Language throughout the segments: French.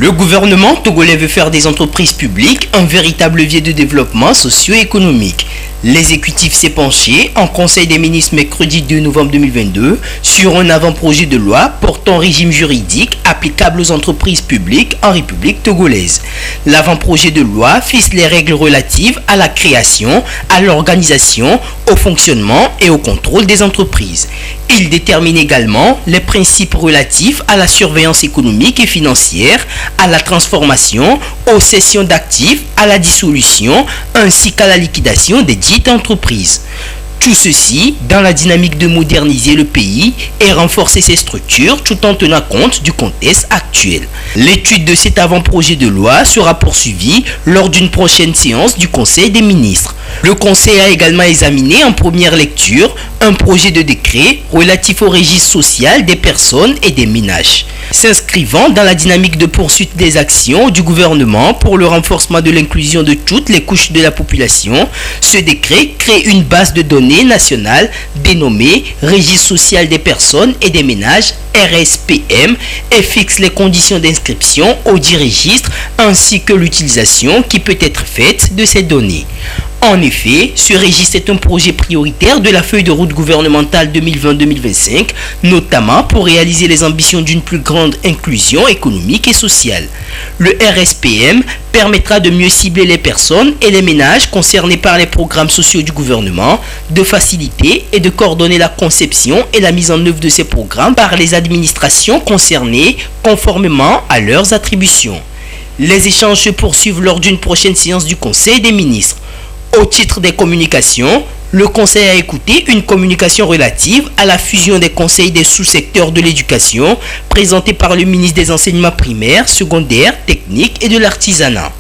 Le gouvernement togolais veut faire des entreprises publiques un véritable levier de développement socio-économique. L'exécutif s'est penché en Conseil des ministres mercredi 2 novembre 2022 sur un avant-projet de loi portant régime juridique applicable aux entreprises publiques en République togolaise. L'avant-projet de loi fixe les règles relatives à la création, à l'organisation, au fonctionnement et au contrôle des entreprises. Il détermine également les principes relatifs à la surveillance économique et financière, à la transformation, aux cessions d'actifs, à la dissolution, ainsi qu'à la liquidation des dites entreprises. Tout ceci dans la dynamique de moderniser le pays et renforcer ses structures tout en tenant compte du contexte actuel. L'étude de cet avant-projet de loi sera poursuivie lors d'une prochaine séance du Conseil des ministres. Le Conseil a également examiné en première lecture un projet de décret relatif au registre social des personnes et des ménages. S'inscrivant dans la dynamique de poursuite des actions du gouvernement pour le renforcement de l'inclusion de toutes les couches de la population, ce décret crée une base de données nationale dénommée Registre social des personnes et des ménages RSPM et fixe les conditions d'inscription au dit registre ainsi que l'utilisation qui peut être faite de ces données. En effet, ce registre est un projet prioritaire de la feuille de route gouvernementale 2020-2025, notamment pour réaliser les ambitions d'une plus grande inclusion économique et sociale. Le RSPM permettra de mieux cibler les personnes et les ménages concernés par les programmes sociaux du gouvernement, de faciliter et de coordonner la conception et la mise en œuvre de ces programmes par les administrations concernées conformément à leurs attributions. Les échanges se poursuivent lors d'une prochaine séance du Conseil des ministres. Au titre des communications, le Conseil a écouté une communication relative à la fusion des conseils des sous-secteurs de l'éducation présentée par le ministre des Enseignements primaires, secondaires, techniques et de l'artisanat.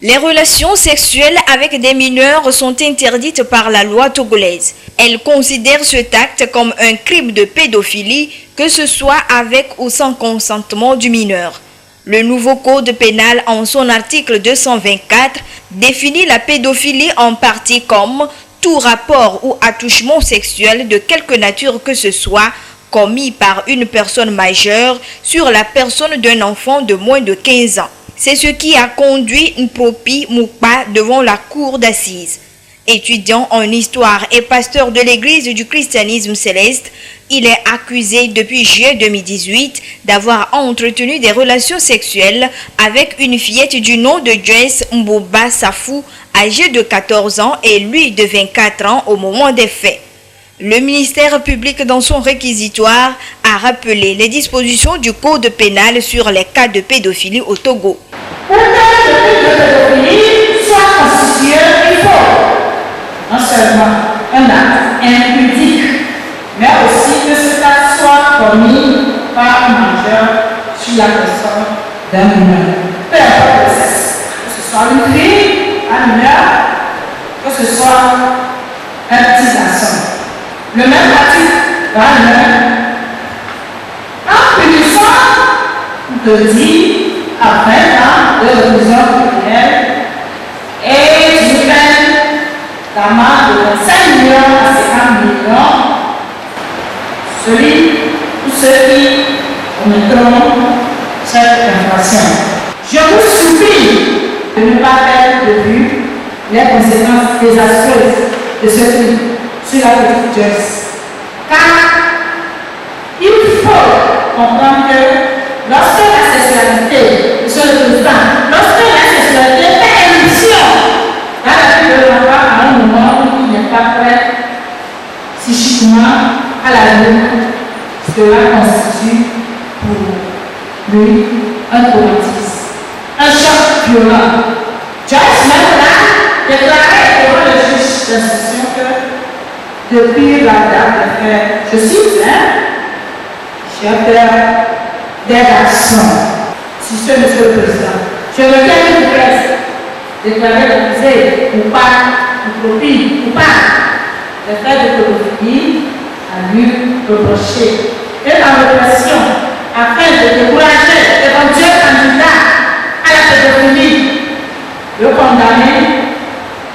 Les relations sexuelles avec des mineurs sont interdites par la loi togolaise. Elle considère cet acte comme un crime de pédophilie, que ce soit avec ou sans consentement du mineur. Le nouveau code pénal, en son article 224, définit la pédophilie en partie comme tout rapport ou attouchement sexuel de quelque nature que ce soit commis par une personne majeure sur la personne d'un enfant de moins de 15 ans. C'est ce qui a conduit Mpopi Mukpa devant la cour d'assises. Étudiant en histoire et pasteur de l'église du christianisme céleste, il est accusé depuis juillet 2018 d'avoir entretenu des relations sexuelles avec une fillette du nom de Joyce Mboba Safou, âgée de 14 ans et lui de 24 ans au moment des faits. Le ministère public, dans son réquisitoire, a rappelé les dispositions du code pénal sur les cas de pédophilie au Togo. Pour que le pédophilie soit constitué, il faut non seulement un acte impudique, mais aussi que cet acte soit commis par un majeur sur la personne d'un mineur. Peu importe le sexe, que ce soit une fille, un mineur, que ce soit un petit garçon. Le même article va le même. En punissant de 10 à 20 ans de prison criminelle et d'une peine d'amende de 5 millions à 50 millions, celui ou ceux qui commettront cette infraction. Je vous supplie de ne pas perdre de vue les conséquences désastreuses de ce crime sur la petite Joyce. Car il faut comprendre que lorsque la sexualité, monsieur le président, lorsque la sexualité fait émission dans la vie de l'enfant à un moment où il n'est pas prêt psychiquement à la vie, cela constitue pour lui un traumatisme, un choc violent. Joyce même là déclarait devant le juge d'instruction que depuis la date de fait, je suis j'ai peur des garçons. Si ce monsieur le président, je reviens une presse, déclarer l'accusé ou pas, ou copie, ou pas, les faits de pédophilie à lui reprocher. Et la répression, afin de décourager l'éventuel candidat à la pédophilie, le condamner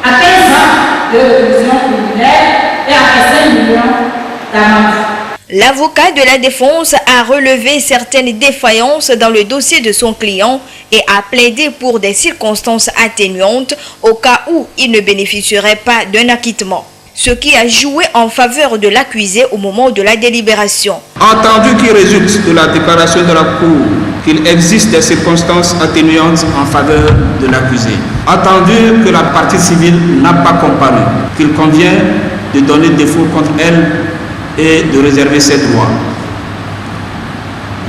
à 15 ans de réclusion criminelle et à 5 millions d'amende. L'avocat de la défense a relevé certaines défaillances dans le dossier de son client et a plaidé pour des circonstances atténuantes au cas où il ne bénéficierait pas d'un acquittement, ce qui a joué en faveur de l'accusé au moment de la délibération. Entendu qu'il résulte de la déclaration de la Cour qu'il existe des circonstances atténuantes en faveur de l'accusé, entendu que la partie civile n'a pas comparu, qu'il convient de donner défaut contre elle et de réserver ses droits.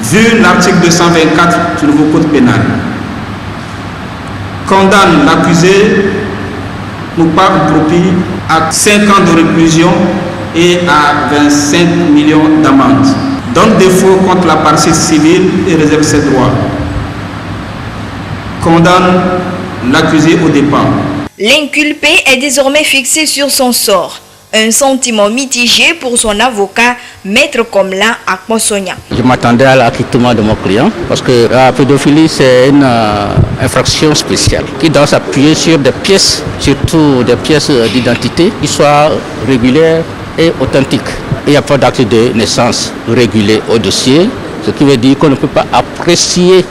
Vu l'article 224 du nouveau code pénal, condamne l'accusé pour pas improprie à 5 ans de réclusion et à 25 millions d'amende. Donne défaut contre la partie civile et réserve ses droits. Condamne l'accusé au départ. L'inculpé est désormais fixé sur son sort. Un sentiment mitigé pour son avocat, Maître Komla Akmosonia. Je m'attendais à l'acquittement de mon client parce que la pédophilie c'est une infraction spéciale qui doit s'appuyer sur des pièces, surtout des pièces d'identité qui soient régulières et authentiques. Il n'y a pas d'acte de naissance régulé au dossier, ce qui veut dire qu'on ne peut pas apprécier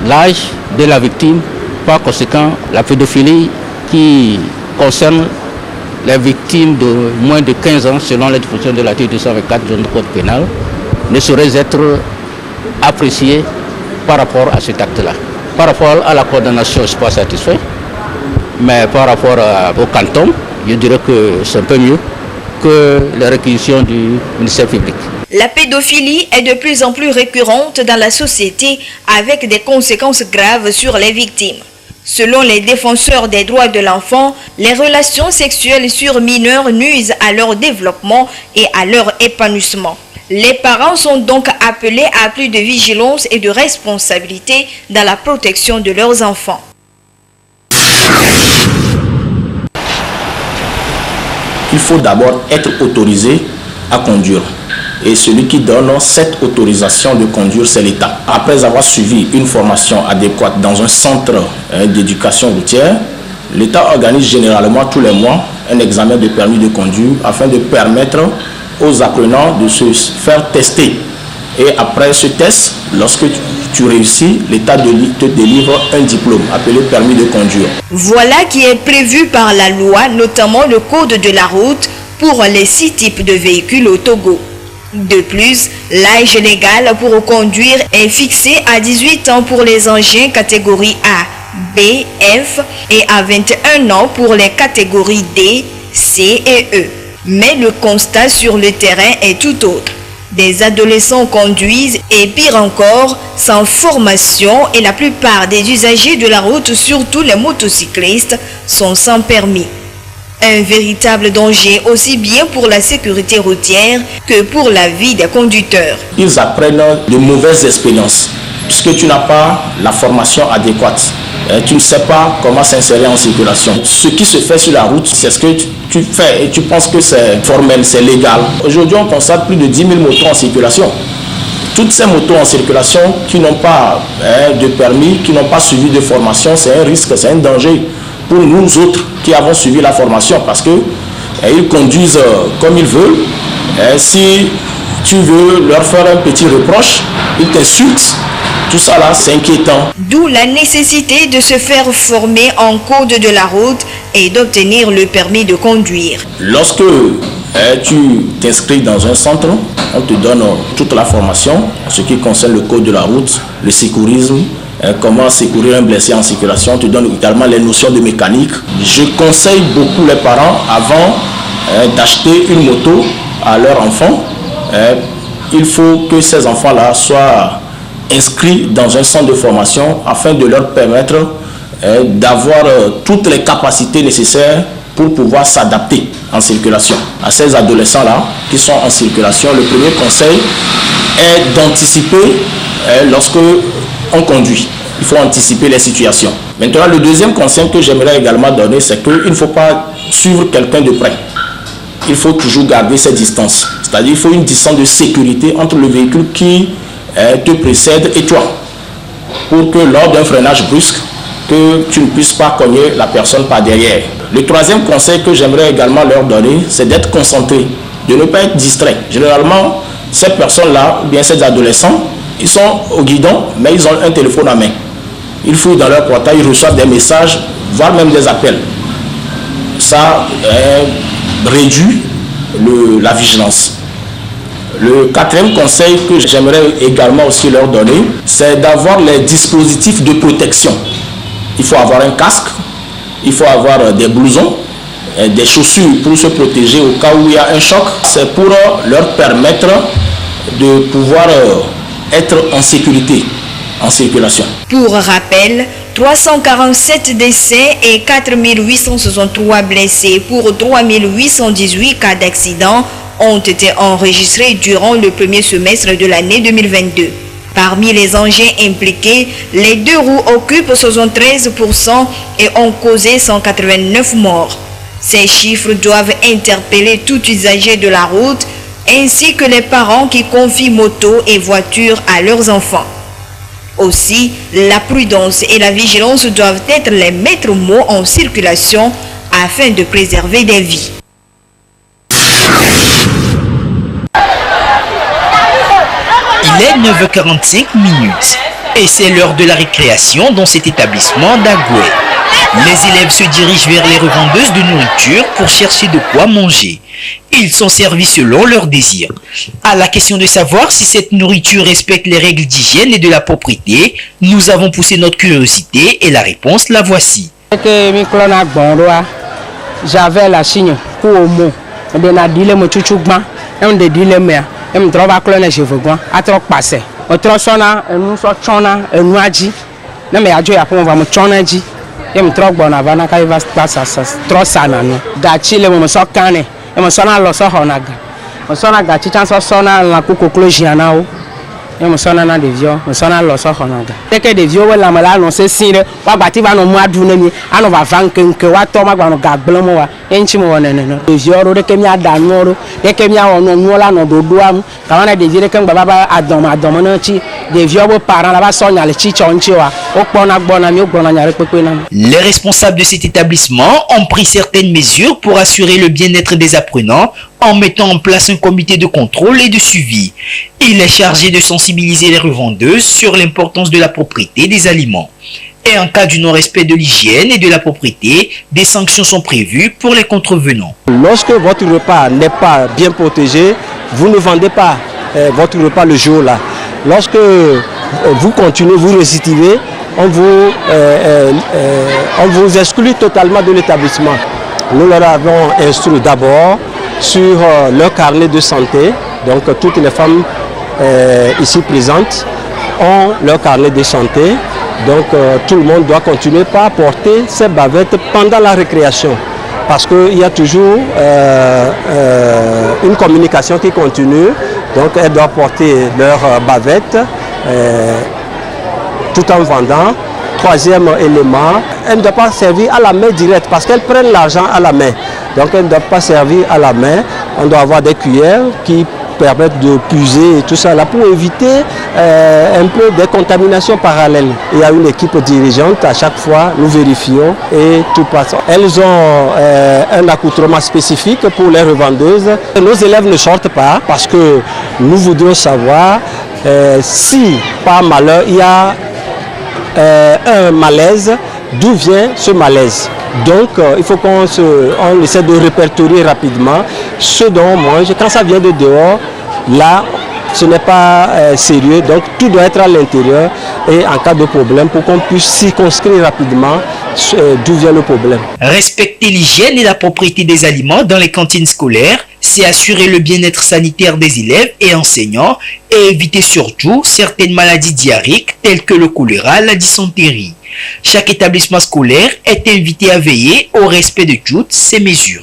l'âge de la victime. Par conséquent, la pédophilie qui concerne les victimes de moins de 15 ans, selon les dispositions de l'article 224 du code pénal, ne saurait être appréciée par rapport à cet acte-là. Par rapport à la condamnation, je ne suis pas satisfait, mais par rapport au canton, je dirais que c'est un peu mieux que les réquisitions du ministère public. La pédophilie est de plus en plus récurrente dans la société avec des conséquences graves sur les victimes. Selon les défenseurs des droits de l'enfant, les relations sexuelles sur mineurs nuisent à leur développement et à leur épanouissement. Les parents sont donc appelés à plus de vigilance et de responsabilité dans la protection de leurs enfants. Il faut d'abord être autorisé à conduire. Et celui qui donne cette autorisation de conduire, c'est l'État. Après avoir suivi une formation adéquate dans un centre d'éducation routière, l'État organise généralement tous les mois un examen de permis de conduire afin de permettre aux apprenants de se faire tester. Et après ce test, lorsque tu réussis, l'État te délivre un diplôme appelé permis de conduire. Voilà qui est prévu par la loi, notamment le code de la route pour les 6 types de véhicules au Togo. De plus, l'âge légal pour conduire est fixé à 18 ans pour les engins catégorie A, B, F et à 21 ans pour les catégories D, C et E. Mais le constat sur le terrain est tout autre. Des adolescents conduisent et pire encore, sans formation et la plupart des usagers de la route, surtout les motocyclistes, sont sans permis. Un véritable danger aussi bien pour la sécurité routière que pour la vie des conducteurs. Ils apprennent de mauvaises expériences puisque tu n'as pas la formation adéquate. Tu ne sais pas comment s'insérer en circulation. Ce qui se fait sur la route, c'est ce que tu fais et tu penses que c'est formel, c'est légal. Aujourd'hui, on constate plus de 10 000 motos en circulation. Toutes ces motos en circulation qui n'ont pas de permis, qui n'ont pas suivi de formation, c'est un risque, c'est un danger pour nous autres qui avons suivi la formation parce que ils conduisent comme ils veulent. Si tu veux leur faire un petit reproche, ils t'insultent. Tout ça là, c'est inquiétant. D'où la nécessité de se faire former en code de la route et d'obtenir le permis de conduire. Lorsque tu t'inscris dans un centre, on te donne toute la formation en ce qui concerne le code de la route, le secourisme, comment secourir un blessé en circulation. On te donne également les notions de mécanique. Je conseille beaucoup les parents avant d'acheter une moto à leur enfant. Il faut que ces enfants-là soient inscrits dans un centre de formation afin de leur permettre d'avoir toutes les capacités nécessaires pour pouvoir s'adapter en circulation. À ces adolescents-là qui sont en circulation, le premier conseil est d'anticiper lorsque on conduit. Il faut anticiper les situations. Maintenant, le deuxième conseil que j'aimerais également donner, c'est qu'il ne faut pas suivre quelqu'un de près. Il faut toujours garder cette distance. C'est-à-dire qu'il faut une distance de sécurité entre le véhicule qui te précède et toi. Pour que lors d'un freinage brusque, que tu ne puisses pas cogner la personne par derrière. Le troisième conseil que j'aimerais également leur donner, c'est d'être concentré, de ne pas être distrait. Généralement, ces personnes-là, ou bien ces adolescents, ils sont au guidon, mais ils ont un téléphone à main. Ils fouillent dans leur portail, ils reçoivent des messages, voire même des appels. Ça réduit la vigilance. Le quatrième conseil que j'aimerais également aussi leur donner, c'est d'avoir les dispositifs de protection. Il faut avoir un casque, il faut avoir des blousons, des chaussures pour se protéger au cas où il y a un choc. C'est pour leur permettre de pouvoir être en sécurité, en circulation. Pour rappel, 347 décès et 4863 blessés pour 3818 cas d'accident ont été enregistrés durant le premier semestre de l'année 2022. Parmi les engins impliqués, les 2 roues occupent 73% et ont causé 189 morts. Ces chiffres doivent interpeller tout usager de la route ainsi que les parents qui confient motos et voitures à leurs enfants. Aussi, la prudence et la vigilance doivent être les maîtres mots en circulation afin de préserver des vies. Il est 9h45 et c'est l'heure de la récréation dans cet établissement d'Agoué. Les élèves se dirigent vers les revendeuses de nourriture pour chercher de quoi manger. Ils sont servis selon leurs désirs. À la question de savoir si cette nourriture respecte les règles d'hygiène et de la propreté, nous avons poussé notre curiosité et la réponse la voici. J'avais la signe pour au mot. Em droba klone chevegwa atro pase otro sona enu so chona enu aji na me ajo ya po va mo chona ji em tro gbo na bana kai va pasa tro sana no ga chile mo so kane em so na lo so honaga mo so na ga chi chan so na la koko clojiana o em so na na devio mo so na lo so honaga teke devio we la mala no se sire wa gba ti va no mu adu na mi anu va vankenke wa to ma gba no ga gbelo mo wa enchi mo wona no devio ro de ke mi adanu ro de ke mi awon no la no dodo am kawana devio de ke baba adom na chi devio bo parent la ba so nya le chi chonchi wa o pona gbona mi o gbona nya re pepe na. Les responsables de cet établissement ont pris certaines mesures pour assurer le bien-être des apprenants en mettant en place un comité de contrôle et de suivi. Il est chargé de sensibiliser les revendeuses sur l'importance de la propreté des aliments. Et en cas du non-respect de l'hygiène et de la propreté, des sanctions sont prévues pour les contrevenants. Lorsque votre repas n'est pas bien protégé, vous ne vendez pas votre repas le jour-là. Lorsque vous continuez, vous récidivez, on vous exclut totalement de l'établissement. Nous leur avons instruit d'abord sur leur carnet de santé. Donc toutes les femmes ici présentes ont leur carnet de santé. Donc tout le monde doit continuer par porter ses bavettes pendant la récréation. Parce qu'il y a toujours une communication qui continue. Donc elles doivent porter leur bavette tout en vendant. Troisième élément, elles ne doivent pas servir à la main directe parce qu'elles prennent l'argent à la main. Donc elles ne doivent pas servir à la main. On doit avoir des cuillères qui permettent de puiser et tout ça là pour éviter un peu des contaminations parallèles. Il y a une équipe dirigeante, à chaque fois nous vérifions et tout passe. Elles ont un accoutrement spécifique pour les revendeuses. Nos élèves ne sortent pas parce que nous voudrions savoir si par malheur il y a un malaise, d'où vient ce malaise. Donc il faut qu'on essaie de répertorier rapidement ce dont on mange. Quand ça vient de dehors, là ce n'est pas sérieux, donc tout doit être à l'intérieur et en cas de problème pour qu'on puisse circonscrire rapidement d'où vient le problème. Respecter l'hygiène et la propreté des aliments dans les cantines scolaires, c'est assurer le bien-être sanitaire des élèves et enseignants et éviter surtout certaines maladies diarrhéiques telles que le choléra, la dysenterie. Chaque établissement scolaire est invité à veiller au respect de toutes ces mesures.